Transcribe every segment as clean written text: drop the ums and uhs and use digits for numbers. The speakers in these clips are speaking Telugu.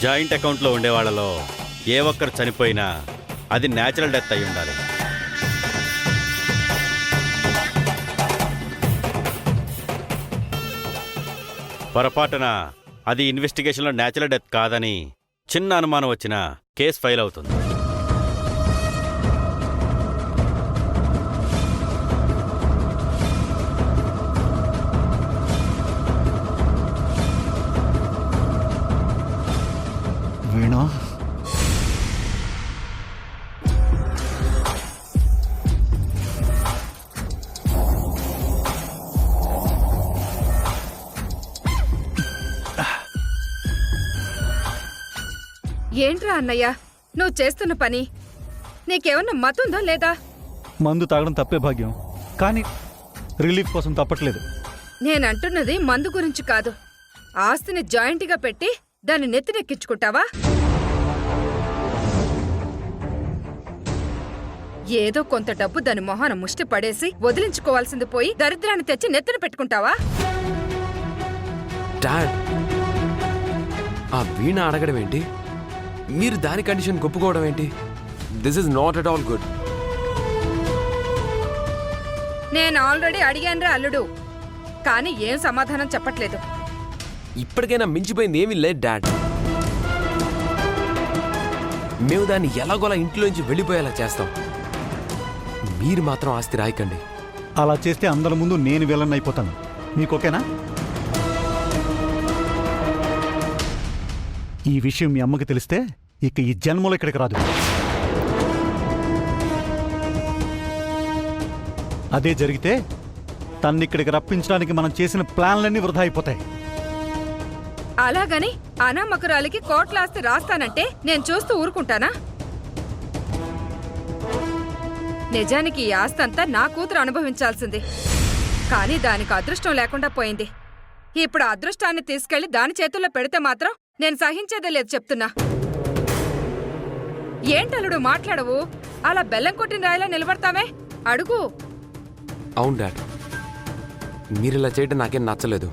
జాయింట్ అకౌంట్లో ఉండేవాళ్లలో ఏ ఒక్కరు చనిపోయినా అది న్యాచురల్ డెత్ అయి ఉండాలి. పొరపాటున అది ఇన్వెస్టిగేషన్లో న్యాచురల్ డెత్ కాదని చిన్న అనుమానం వచ్చినా కేసు ఫైల్ అవుతుంది. వీణా, ఏంట్రా అన్నయ్య నువ్వు చేస్తున్న పని? నీకేమన్నా మతుందో లేదా? మందు తాగడం తప్పే భాగ్యం, కానీ రిలీఫ్ కోసం తప్పట్లేదు. నేనంటున్నది మందు గురించి కాదు. ఆస్తిని జాయింట్గా పెట్టి దాన్ని నెత్తినెక్కించుకుంటావా? ఏదో కొంత డబ్బు దాని మొహాన ముష్టి పడేసి వదిలించుకోవాల్సింది పోయి దరిద్రాన్ని తెచ్చి నెత్తిన పెట్టుకుంటావా? డాడ్, ఆ వీణ అడగడం ఏంటి? మీరు దాని కండిషన్ ఒప్పుకోవడం ఏంటి? This is not at all good. నేను ఆల్రెడీ అడిగానురా అల్లుడు, కానీ ఏం సమాధానం చెప్పట్లేదు. ఇప్పటికైనా మించిపోయింది ఏమీ లేదు డాడ్. మేము దాన్ని ఎలాగోలా ఇంట్లోంచి వెళ్ళిపోయేలా చేస్తాం. మీరు మాత్రం ఆస్తి రాయకండి. అలా చేస్తే అందరి ముందు నేను విలన్ అయిపోతాను. మీకు ఓకేనా? ఈ విషయం మీ అమ్మకి తెలిస్తే ఇక ఈ జన్మలో ఇక్కడికి రాదు. అదే జరిగితే తన్నిక్కడికి రప్పించడానికి మనం చేసిన ప్లాన్లన్నీ వృధా అయిపోతాయి. అలాగని అనామకురాలికి కోట్లాస్తి రాస్తానంటే నేను చూస్తూ ఊరుకుంటానా? నిజానికి ఈ ఆస్తంతా నా కూతురు అనుభవించాల్సింది, కానీ దానికి అదృష్టం లేకుండా పోయింది. ఇప్పుడు ఆ అదృష్టాన్ని తీసుకెళ్లి దాని చేతుల్లో పెడితే మాత్రం నేను సహించేదే లేదు చెప్తున్నా. ఏంటలుడు మాట్లాడవు? అలా బెల్లం కొట్టిన రాయిలా నిలబడతామే? అడుగు. అవును డాడ్, మీరిలా చేయడం నాకేం నచ్చలేదు.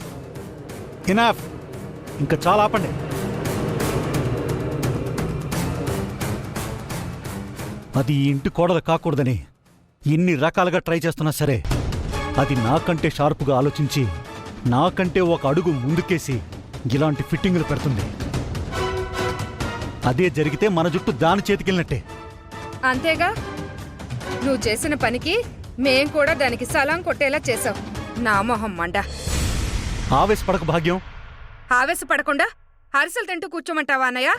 ఇనాఫ్, ఇంకా చాలా ఆపండి. అది ఈ ఇంటి కోడలు కాకూడదని ఎన్ని రకాలుగా ట్రై చేస్తున్నా సరే, అది నాకంటే షార్పుగా ఆలోచించి నాకంటే ఒక అడుగు ముందుకేసి ఇలాంటి ఫిట్టింగులు పెడుతుంది. అదే జరిగితే మన జుట్టు దాని చేతికెళ్ళినట్టే. అంతేగా, నువ్వు చేసిన పనికి మేం కూడా దానికి సలాం కొట్టేలా చేసావు. నా మొహం మండ. ఆవేశపడక భాగ్యం. ఆవేశపడకుండా అరిసెలు తింటూ కూర్చోమంటావా అన్నయ్య?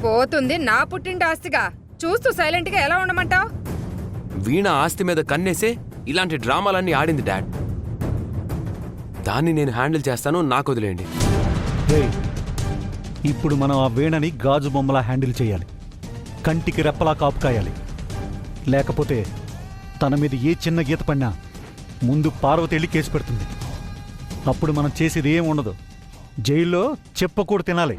పోతుంది నా పుట్టింటి ఆస్తిగా, చూస్తూ సైలెంట్గా ఎలా ఉండమంటావు? వీణ ఆస్తి మీద కన్నేసే ఇలాంటి డ్రామాలన్నీ ఆడింది డాడ్. దాన్ని నేను హ్యాండిల్ చేస్తాను, నాకు వదిలేయండి. ఇప్పుడు మనం ఆ వీణని గాజు బొమ్మలా హ్యాండిల్ చేయాలి. కంటికి రెప్పలా కాపు కాయాలి. లేకపోతే తన మీద ఏ చిన్న గీత పడినా ముందు పార్వతి వెళ్ళి కేసు పెడుతుంది. అప్పుడు మనం చేసేది ఏం ఉండదు. జైల్లో చెప్పకూడదు తినాలి.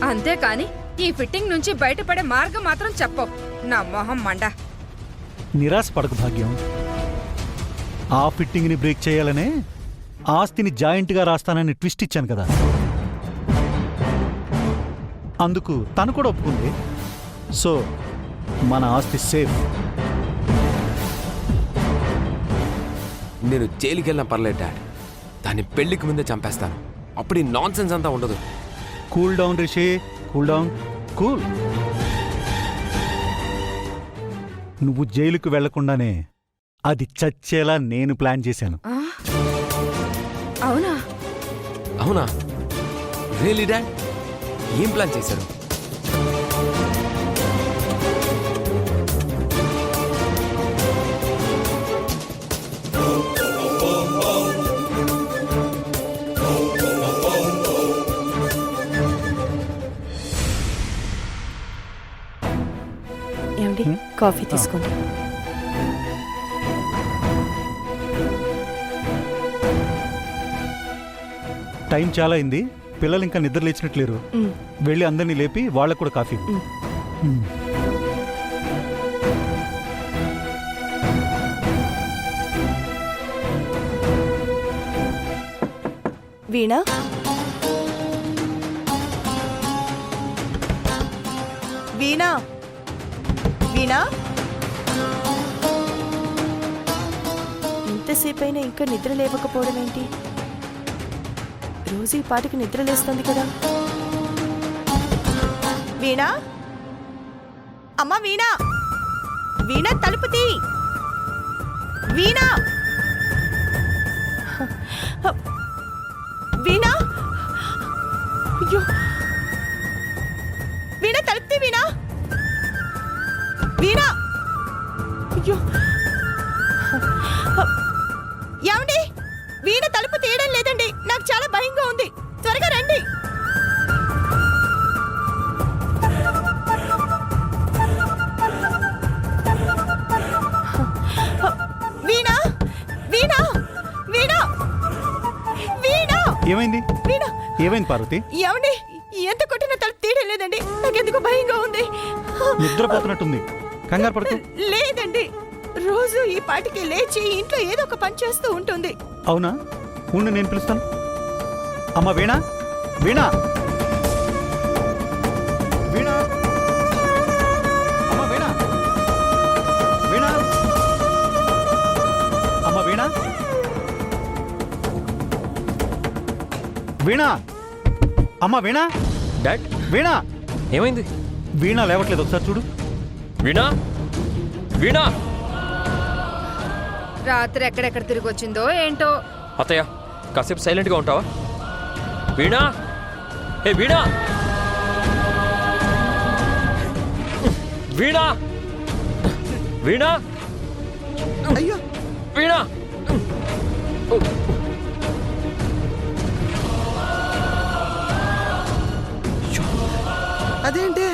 అంతేకాని ఈ ఫిట్టింగ్ నుంచి బయటపడే మార్గం మాత్రం చెప్పవు. నా మొహం మండ. నిరాశ పడకు భాగ్యం. ఆ ఫిట్టింగ్ని బ్రేక్ చేయాలనే ఆస్తిని జాయింట్గా రాస్తానని ట్విస్ట్ ఇచ్చాను కదా. అందుకు తను కూడా ఒప్పుకుంది. సో మన ఆస్తి సేఫ్. నేను జైలుకి వెళ్ళినా పర్లేదు డాడ్. దాన్ని పెళ్లికి ముందే చంపేస్తాను. అప్పుడు ఈ నాన్ సెన్స్ అంతా ఉండదు. Cool down Rishi, cool down, cool. నువ్వు జైలుకు వెళ్లకుండానే అది చచ్చేలా నేను ప్లాన్ చేశాను. అవునా? అవునా? Really dad? ఏం ప్లాన్ చేశారు? ఏమండి, కాఫీ తీసుకోండి. టైం చాలా అయింది. పిల్లలు ఇంకా నిద్ర లేచినట్లేరు. వెళ్ళి అందరినీ లేపి వాళ్ళకు కూడా కాఫీ. వీణా వీణా వీణా ఇంతసేపైనా ఇంకా నిద్ర లేవకపోవడం ఏంటి? రోజు ఈ పాటికి నిద్ర లేస్తుంది కదా. వీణా అమ్మా వీణా వీణా తలుపు తీ. వీణా వీణా అయ్యో వీణా తలుపు తీ. వీణా వీణా అయ్యో ఏమండి? వీణ తలుపు తీయడం లేదండి. నాకు చాలా భయంగా ఉంది. త్వరగా రండి. వీణా వీణా వీణా వీణా ఏమైంది? వీణా ఏమైంది పార్వతి? ఏమండి? ఎంత కొట్టినా తలుపు తీయడం లేదండి. నాకెందుకు భయంగా ఉంది. నిద్రపోతున్నట్టుంది. కంగారు పడుకో. లేదండి, రోజు ఈ పాటికి లేచి ఇంట్లో ఏదో ఒక పని చేస్తూ ఉంటుంది. అవునా? ఉండు, నేను పిలుస్తాను. అమ్మ వీణా, వీణా, వీణా, అమ్మ వీణా, వీణా, అమ్మ వీణా, వీణా, అమ్మ వీణా, డాడ్ వీణా. ఏమైంది? వీణా లేవట్లేదు, ఒకసారి చూడు. వీణా, వీణా. రాత్రి ఎక్కడెక్కడ తిరిగి వచ్చిందో ఏంటో. అత్తయ్య కాసేపు సైలెంట్గా ఉంటావా? వీణా, ఏ వీణా, వీణా, వీణా, అయ్యో వీణా. అదేంటి?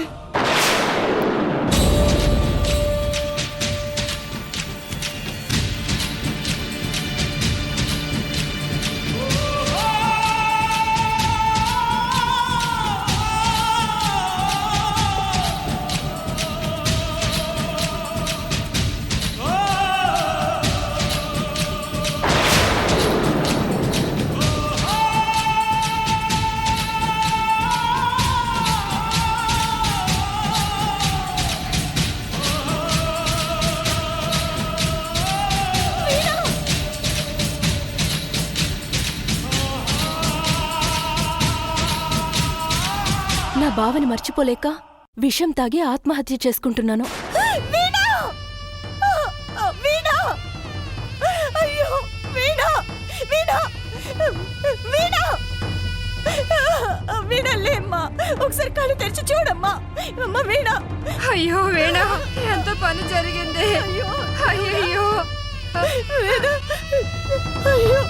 నా బావని మర్చిపోలేక విషం తాగి ఆత్మహత్య చేసుకుంటున్నాను. వీణా! వీణా! అయ్యో వీణా! వీణా! వీణా! వీణా లేమ్మా, ఒకసారి కళ్ళు తెరిచి చూడమ్మా. అమ్మ వీణా! అయ్యో వీణా, ఎంత పని జరిగింది. అయ్యో అయ్యయ్యో. వీణా! అయ్యో